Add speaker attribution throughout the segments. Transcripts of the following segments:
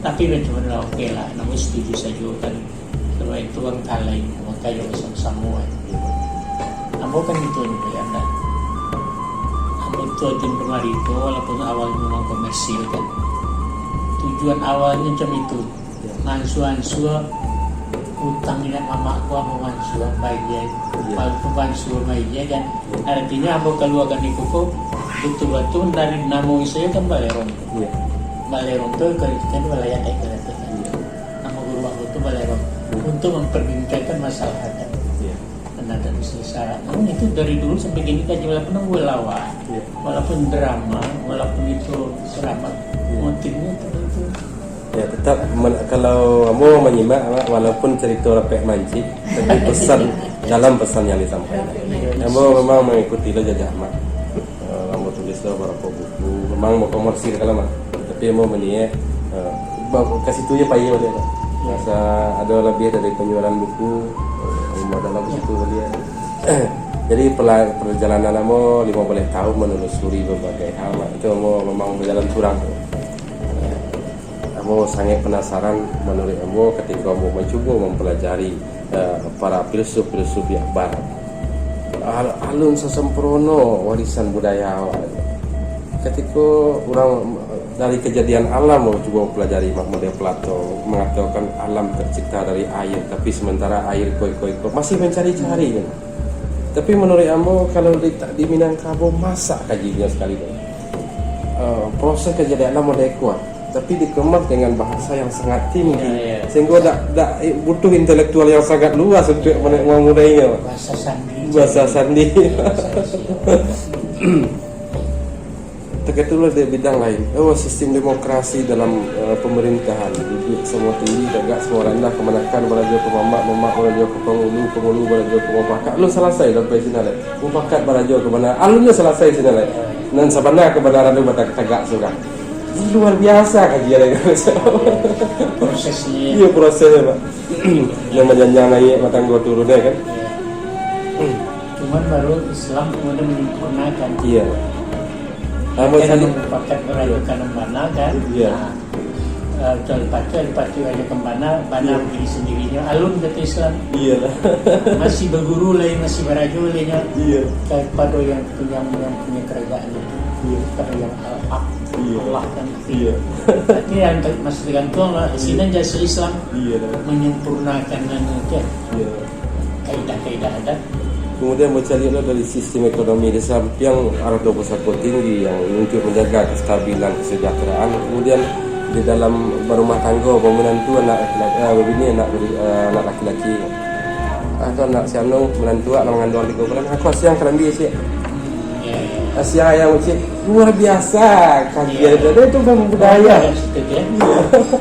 Speaker 1: Tapi cuma lah oke lah, namun setuju saja kan. Kalau itu orang talai, maka yang sama-sama. Ambo kan itu nih ya, anda. Ambo itu agen kemarin itu, walaupun awalnya memang komersil kan. Tujuan awalnya macam itu, mansu-ansua utangnya mama gua mau mansu baik dia, walaupun mansu baik dia kan. Artinya ambo keluarga di kuku betul-betul dari namo saya kan balerong. Balerong itu kan wilayah kayak gitu kan. Nama guru aku itu balerong untuk memperbincangkan masalah adat. Ada syarat. Namun itu dari dulu sampai gini kan walaupun lawan, walaupun drama, walaupun itu drama, motifnya itu.
Speaker 2: Ya tetap kalau kamu menyimak walaupun cerita lepek manci, tapi pesan dalam pesan yang disampaikan. Kamu memang mengikuti lo jajah mak. Kamu tulis lo beberapa buku, memang mau komersil kalau mak. Tapi mau meniak kasih tuh ya payah dia. Masa ada lebih dari penjualan buku. Modal itu dia. Jadi perjalanan kamu 15 tahun menelusuri berbagai hal. Itu kamu memang berjalan curang. Kamu sangat penasaran menurut kamu ketika kamu mencoba mempelajari para filsuf-filsuf yang barat. Alun sesempurna warisan budaya. Ketika orang dari kejadian alam mau coba mempelajari model Plato mengatakan alam tercipta dari air, tapi sementara air koi masih mencari-cari kan. Tapi menurut kamu kalau di Minangkabau masak kajiannya sekali kan. Proses kejadian alam model kuat, tapi dikemas dengan bahasa yang sangat tinggi, sehingga tak butuh intelektual yang sangat luas untuk memudainya. Bahasa sandi. Terketulah di bidang lain. Sistem demokrasi dalam pemerintahan, duduk semua tinggi, agak semua rendah, kemenakan balajo ke mamak balajo ke pengulu balajo ke mufakat. Lu selesai sampai sini lah. Mufakat balajo ke mana? Alunnya selesai sini lah. Dan sebenarnya kebenaran itu tegak sudah. Luar biasa kajian yang
Speaker 1: prosesnya.
Speaker 2: Iya prosesnya pak. Yang menjanjang matang gua turunnya kan.
Speaker 1: Cuman baru Islam kemudian menyempurnakan.
Speaker 2: Iya.
Speaker 1: Karena merupakan merayakan mana kan?
Speaker 2: Iya.
Speaker 1: Pacu aja kemana, bana diri sendirinya. Alun kata Islam.
Speaker 2: Iya.
Speaker 1: Masih berguru lagi, masih berajo lagi.
Speaker 2: Iya.
Speaker 1: Kepada yang punya kerajaan itu. Iya. Kepada yang Allah kan.
Speaker 2: Iya.
Speaker 1: Tapi yang masih tergantung lah. Sini jasa Islam.
Speaker 2: Iya.
Speaker 1: Menyempurnakan aja.
Speaker 2: Iya.
Speaker 1: Kaidah-kaidah adat.
Speaker 2: Kemudian mencari dari sistem ekonomi di samping arah pusako tinggi yang untuk menjaga kestabilan kesejahteraan. Kemudian di dalam berumah tangga menantu anak laki-laki atau anak sianu menantu anak mengandung 3 bulan. Aku siang kerana dia sih. Asia yang macam luar biasa kajian itu kan budaya.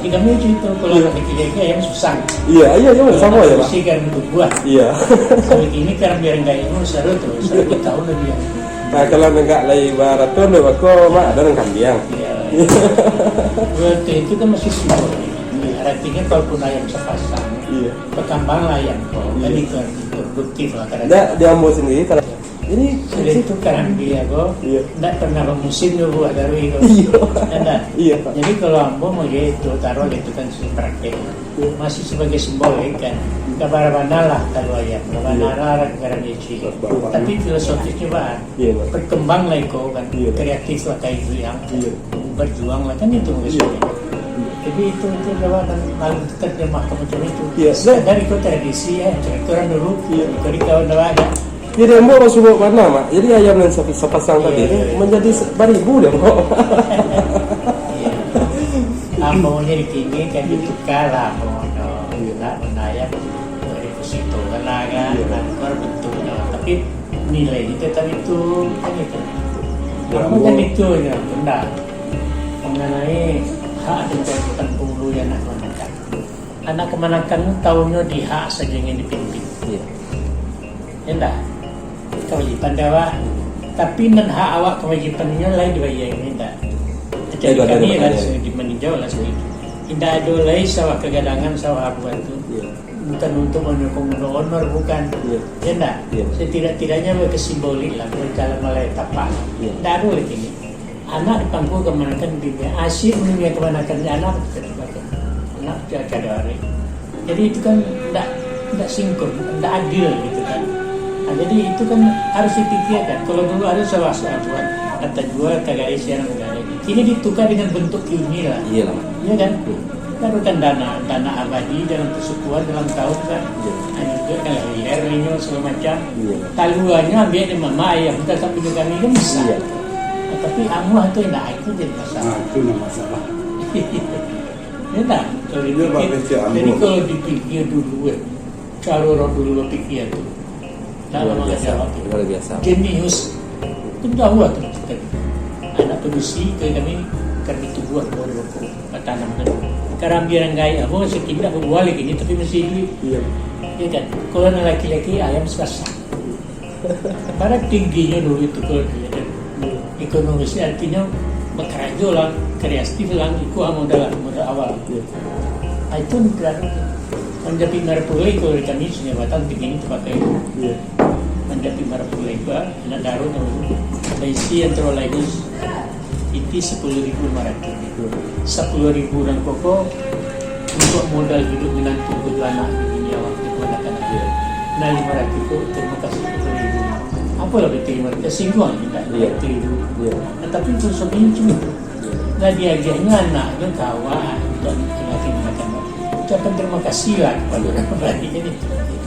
Speaker 1: Kita macam itu kalau laki-laki yang susah.
Speaker 2: Iya sama ya pak.
Speaker 1: Sih kan untuk buat.
Speaker 2: Iya.
Speaker 1: Sampai ini karena biar enggak itu seru tahun lebih.
Speaker 2: Nah kalau enggak lagi barat tuh lo aku mak ada orang kambing.
Speaker 1: Iya. Berarti itu kan masih simbol. Artinya kalaupun ayam sepasang, perkembangan ayam kan itu produktif lah karena.
Speaker 2: Dia mau sendiri kalau
Speaker 1: Jadi itu karena dia tidak pernah musim buat dari itu.
Speaker 2: Iya.
Speaker 1: Jadi kalau ambo mau itu taruh itu kan praktek masih sebagai simbol kan. Kabar bandar lah kalau ayam, bandar negara Indonesia. Tapi filosofisnya pak, berkembang lah itu kan, kreatif lah kayak itu yang berjuang lah kan itu maksudnya. Jadi itu adalah paling dekat dengan mahkamah itu. Dari itu tradisi orang dulu, dari kawan ada.
Speaker 2: Jadi mau Rasulullah mana mak? Jadi ayam dan sepasang tadi menjadi beribu deh mau.
Speaker 1: Maunya di sini kan ditukar lah mau ayam dari situ kan baru bentuknya. Tapi nilai itu tetap itu kan itu. Kamu kan itu ya benda mengenai hak dan kewajiban penghulu yang anak kemenakan. Anak kemenakan tahunya di hak saja yang dipimpin. Enggak. Kewajiban dewa, tapi nan hak awak kewajibannya lain dibayar minta. Jadi kami harus meninjau lah sedikit. Tidak ada lagi sawah kegadangan sawah apa itu. Bukan untuk mendukung honor bukan. Ya enggak. Setidak-tidaknya berkesimbolik lah berjalan mulai tapak. Tidak ada lagi ini. Anak di pangku kemenakan dunia asyik dunia kemenakan anak. anak jaga hari. Jadi itu kan tidak sinkron, tidak adil gitu kan. Nah, jadi itu kan harus dipikirkan. Kalau dulu ada salah satu kata jual kagak ada siaran nggak ada. Kini ditukar dengan bentuk ini lah.
Speaker 2: Iya lah.
Speaker 1: Iya kan? Taruhkan dana abadi dalam persekutuan dalam tahun kan. Nah, juga kan liar, linyo segala macam. Taluannya ambil dari mama ayah, kita sampai ke kami kan bisa. Nah, tapi amuah itu enak itu jadi masalah.
Speaker 3: Nah, itu yang masalah.
Speaker 1: Ya tak? Jadi kalau dipikir dulu, cara orang dulu pikir tu.
Speaker 2: Luar biasa.
Speaker 1: Jenius. Itu tahu lah tu. Anak produksi ke kami karena itu buat rokok tanam kan. Karena biar gaya, aku masih tidak berbual lagi ini tapi masih duit.
Speaker 2: Iya.
Speaker 1: Ya kan. Kalau anak laki-laki ayam sekasa. Karena tingginya dulu itu kalau dia kan. Ekonomisnya artinya bekerja lah, kreatif lah, itu modal awal. Nah, itu berarti menjadi marpulai kalau kami jabatan begini pakai menjadi marpulai ba, anak darun isi antara lain itu 10.500. 10.000 dan pokok untuk modal hidup menantu beranak begini awak itu anak-anak. Nah 500 itu terima kasih 10.000. Apa lah diterima? Tersinggung kita 10.000. Nah, tapi itu sebenarnya cuma nah diajarnya anaknya kawan dan laki-laki ucapan terima kasih lah kepada orang berarti ini.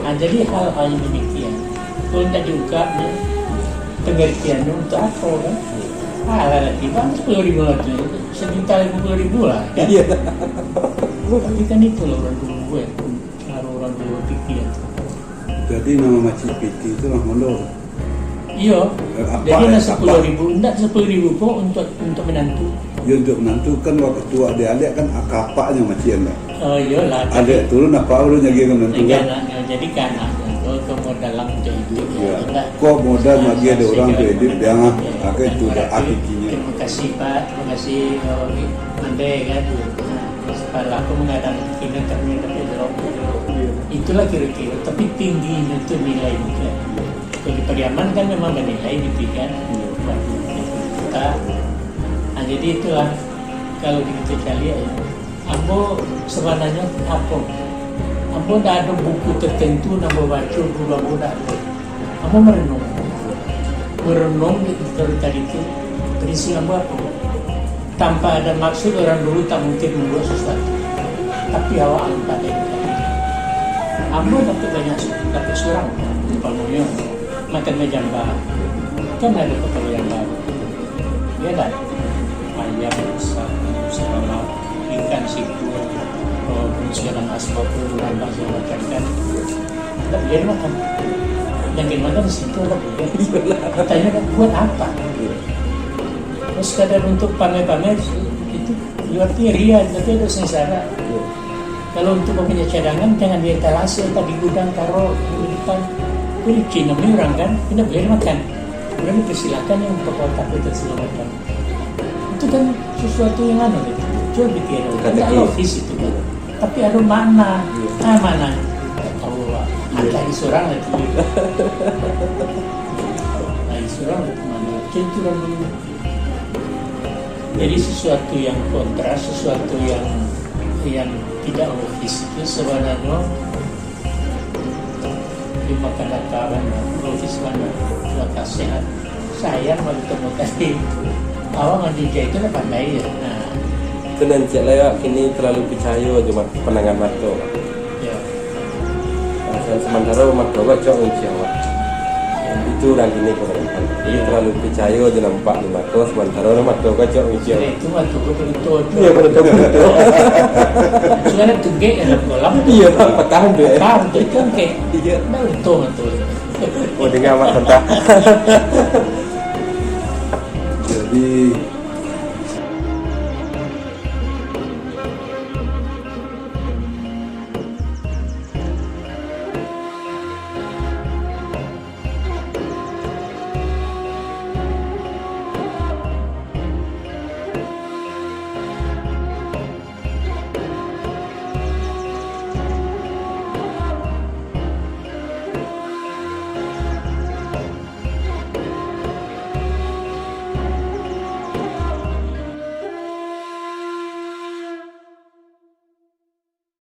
Speaker 1: Nah, jadi hal-hal yang demikian kalau tidak diungkapnya pengertiannya untuk apa kan? Lagi bang 10.000 lagi sejuta 50.000 lah kan? Tapi kan itu loh orang dulu gue orang dulu pikir.
Speaker 3: Jadi nama Makcik Piti itu lah molor.
Speaker 1: Iya, jadi nak 10.000, tidak 10.000 pun untuk menantu.
Speaker 3: Ya untuk menantu kan waktu tua adik-adik kan akapaknya macam lah.
Speaker 1: Oh iyalah.
Speaker 3: Adik turun apa lu nyagi ke menantu kan?
Speaker 1: Jadi kan ke modal untuk hidup.
Speaker 3: Ya. Kok modal lagi ada orang untuk hidup dia ngah, akhirnya itu dah akikinya.
Speaker 1: Terima kasih Pak, terima kasih Mande kan. Setelah aku mengadang kini ternyata itulah kira-kira, tapi tingginya itu nilainya. Kalau di Pariaman kan memang menilai gitu kan. Kita, nah jadi itulah kalau kita lihat ya, Ambo sebenarnya apa? Ambo tidak ada buku tertentu Ambo baca dulu Ambo tidak ada. Ambo merenung dari tadi itu prinsip Ambo apa? Tanpa ada maksud orang dulu tak mungkin membuat sesuatu. Tapi awal pada itu. Ambo dapat banyak dapat surang, umpamanya makan mejamba, kan ada keperluan baru. Ya kan? Ayam, selama ikan situ, sekarang asbab nambah segala macam kan, tak boleh makan. Yang gimana di situ tak boleh. Tanya kan buat apa? Terus kadar untuk pamer-pamer itu berarti ria, berarti ada sengsara. Kalau untuk punya cadangan jangan di etalase, tadi gudang taruh di depan. Jadi Cina ini orang kan tidak boleh makan. Orang dipersilakan yang untuk kotak itu segala macam. Itu kan sesuatu yang aneh gitu. Coba pikir, ada logis itu kan. Tapi ada mana? Mana? Tahu lah. Ada di seorang lagi. Di seorang lagi mana? Centuran dulu. Jadi sesuatu yang kontra, sesuatu yang tidak logis itu sebenarnya dimakan dataran logis mana suaka sehat sayang bagi kasih awal ngajak itu lah pandai ya. Nah
Speaker 2: itu nanti lah kini terlalu percaya cuma penangan marto
Speaker 1: ya.
Speaker 2: Dan sementara marto cok unciawa itu orang kini kurang ini terlalu percaya je nampak di marto sementara marto cok unciawa
Speaker 1: itu marto betul
Speaker 2: iya betul
Speaker 1: sekarang tunggek dalam kolam
Speaker 2: iya petahan tu
Speaker 1: paham tu tunggek
Speaker 2: iya
Speaker 1: betul
Speaker 2: oh dengar mak tentang
Speaker 3: Jadi